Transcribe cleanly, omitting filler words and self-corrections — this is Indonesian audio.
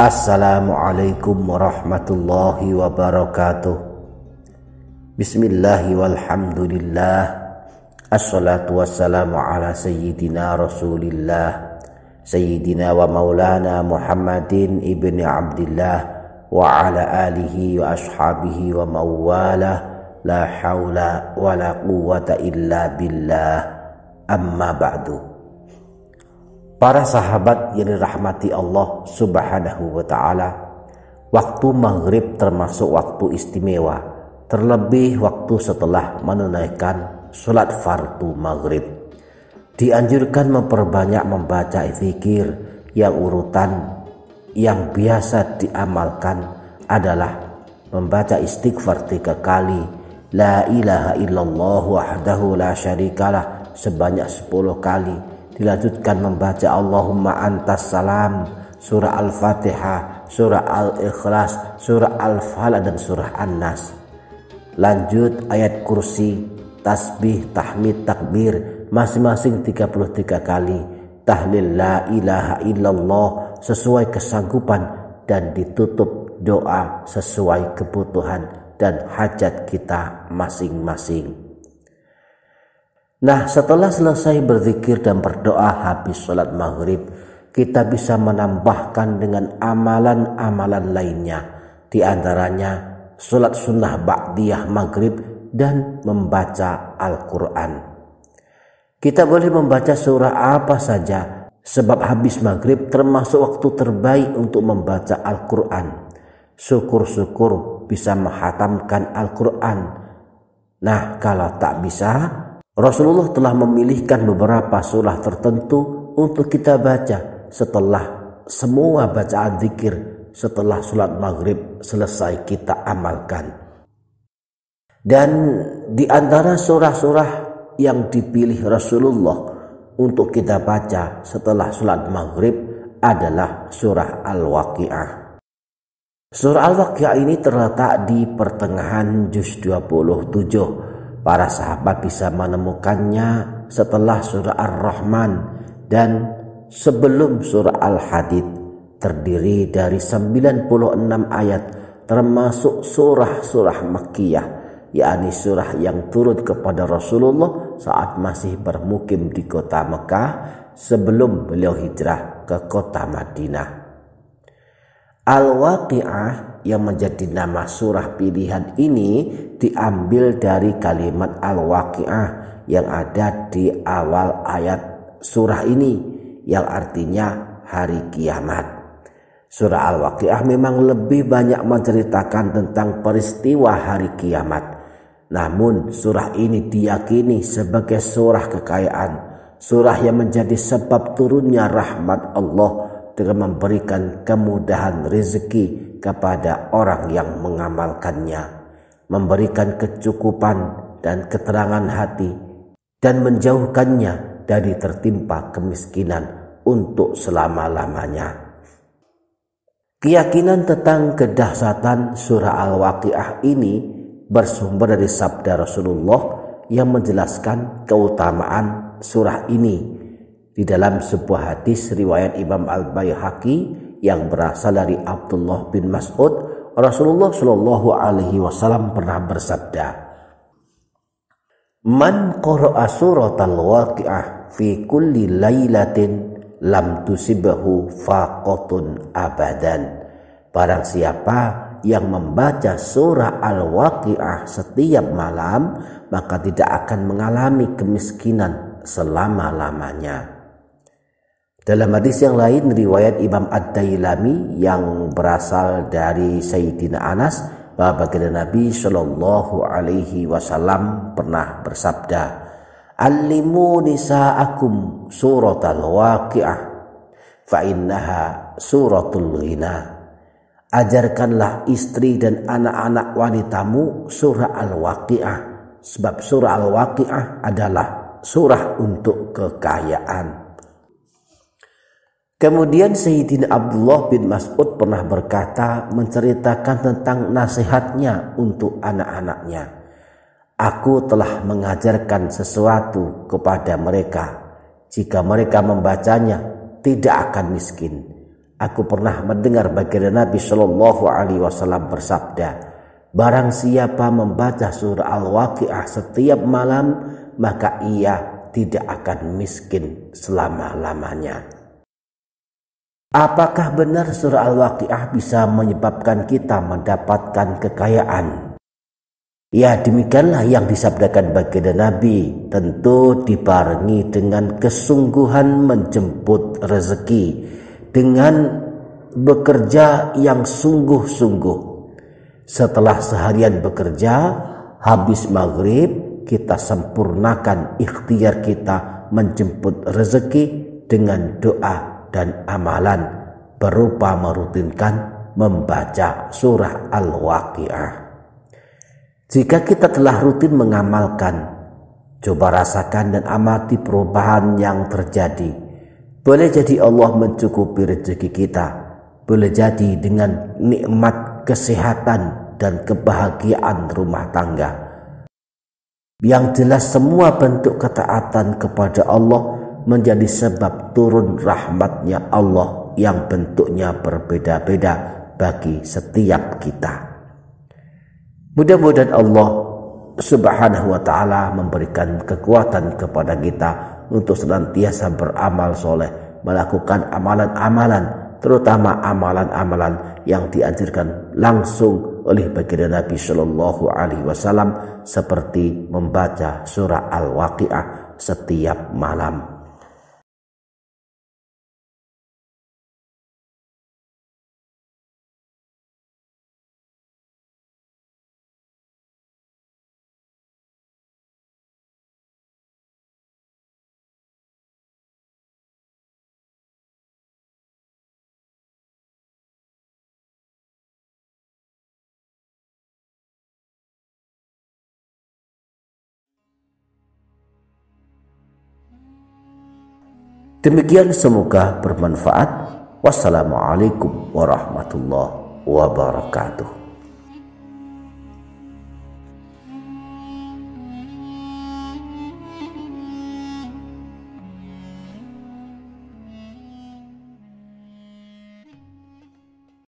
Assalamualaikum warahmatullahi wabarakatuh. Bismillahi walhamdulillah. Assalatu wassalamu ala sayyidina rasulillah Sayyidina wa maulana Muhammadin ibni Abdillah wa ala alihi wa ashabihi wa mawalah. La hawla wa la quwwata illa billah. Amma ba'du. Para sahabat yang dirahmati Allah subhanahu wa ta'ala, waktu maghrib termasuk waktu istimewa, terlebih waktu setelah menunaikan sholat fardu maghrib. Dianjurkan memperbanyak membaca zikir yang urutan yang biasa diamalkan adalah membaca istighfar 3 kali, la ilaha illallah wahdahu la syarikalah sebanyak 10 kali. Dilanjutkan membaca Allahumma antas salam, surah Al-Fatihah, surah Al-Ikhlas, surah Al-Falaq dan surah An-Nas. Lanjut ayat kursi, tasbih, tahmid, takbir masing-masing 33 kali. Tahlil la ilaha illallah sesuai kesanggupan dan ditutup doa sesuai kebutuhan dan hajat kita masing-masing. Nah, setelah selesai berzikir dan berdoa habis sholat maghrib, kita bisa menambahkan dengan amalan-amalan lainnya. Di antaranya sholat sunnah ba'diyah maghrib dan membaca Al-Quran. Kita boleh membaca surah apa saja, sebab habis maghrib termasuk waktu terbaik untuk membaca Al-Quran. Syukur-syukur bisa menghatamkan Al-Quran. Nah, kalau tak bisa, Rasulullah telah memilihkan beberapa surah tertentu untuk kita baca setelah semua bacaan zikir setelah sholat maghrib selesai kita amalkan. Dan di antara surah-surah yang dipilih Rasulullah untuk kita baca setelah sholat maghrib adalah surah Al-Waqi'ah. Surah Al-Waqi'ah ini terletak di pertengahan juz 27. Para sahabat bisa menemukannya setelah surah Ar-Rahman dan sebelum surah Al-Hadid. Terdiri dari 96 ayat termasuk surah-surah Makkiyah, yakni surah yang turun kepada Rasulullah saat masih bermukim di kota Mekah sebelum beliau hijrah ke kota Madinah. Al-Waqi'ah yang menjadi nama surah pilihan ini diambil dari kalimat Al-Waqi'ah yang ada di awal ayat surah ini yang artinya hari kiamat. Surah Al-Waqi'ah memang lebih banyak menceritakan tentang peristiwa hari kiamat. Namun surah ini diyakini sebagai surah kekayaan, surah yang menjadi sebab turunnya rahmat Allah dengan memberikan kemudahan rezeki kepada orang yang mengamalkannya, memberikan kecukupan dan keterangan hati, dan menjauhkannya dari tertimpa kemiskinan untuk selama-lamanya. Keyakinan tentang kedahsyatan surah Al-Waqi'ah ini bersumber dari sabda Rasulullah yang menjelaskan keutamaan surah ini. Di dalam sebuah hadis riwayat Imam Al-Baihaqi yang berasal dari Abdullah bin Mas'ud, Rasulullah Shallallahu Alaihi Wasallam pernah bersabda, "Man qara'a suratal waqi'ah fi kulli lailatin lam tusibhu faqatun abadan." Barang siapa yang membaca surah Al-Waqi'ah setiap malam, maka tidak akan mengalami kemiskinan selama-lamanya. Dalam hadis yang lain riwayat Imam Ad-Dailami yang berasal dari Sayyidina Anas, bahwa baginda Nabi Shallallahu Alaihi Wasallam pernah bersabda, "Allimu nisa'akum suratal waqi'ah fa innaha suratul ghina." Ajarkanlah istri dan anak-anak wanitamu surah Al-Waqi'ah, sebab surah Al-Waqi'ah adalah surah untuk kekayaan. Kemudian Sayyidina Abdullah bin Mas'ud pernah berkata menceritakan tentang nasihatnya untuk anak-anaknya. "Aku telah mengajarkan sesuatu kepada mereka. Jika mereka membacanya, tidak akan miskin. Aku pernah mendengar baginda Nabi Shallallahu Alaihi Wasallam bersabda, barang siapa membaca surah Al-Waqiah setiap malam, maka ia tidak akan miskin selama-lamanya. Apakah benar surah Al-Waqiah bisa menyebabkan kita mendapatkan kekayaan? Ya, demikianlah yang disabdakan baginda Nabi, tentu dibarengi dengan kesungguhan menjemput rezeki, dengan bekerja yang sungguh-sungguh. Setelah seharian bekerja, habis maghrib kita sempurnakan ikhtiar kita menjemput rezeki dengan doa dan amalan berupa merutinkan membaca surah Al-Waqiah. Jika kita telah rutin mengamalkan, coba rasakan dan amati perubahan yang terjadi. Boleh jadi Allah mencukupi rezeki kita, boleh jadi dengan nikmat kesehatan dan kebahagiaan rumah tangga. Yang jelas semua bentuk ketaatan kepada Allah menjadi sebab turun rahmatnya Allah yang bentuknya berbeda-beda bagi setiap kita. Mudah-mudahan Allah Subhanahu wa ta'ala memberikan kekuatan kepada kita untuk senantiasa beramal soleh, melakukan amalan-amalan, terutama amalan-amalan yang dianjurkan langsung oleh baginda Nabi Shallallahu Alaihi Wasallam, seperti membaca surah Al-Waqiah setiap malam. Demikian, semoga bermanfaat. Wassalamualaikum warahmatullahi wabarakatuh.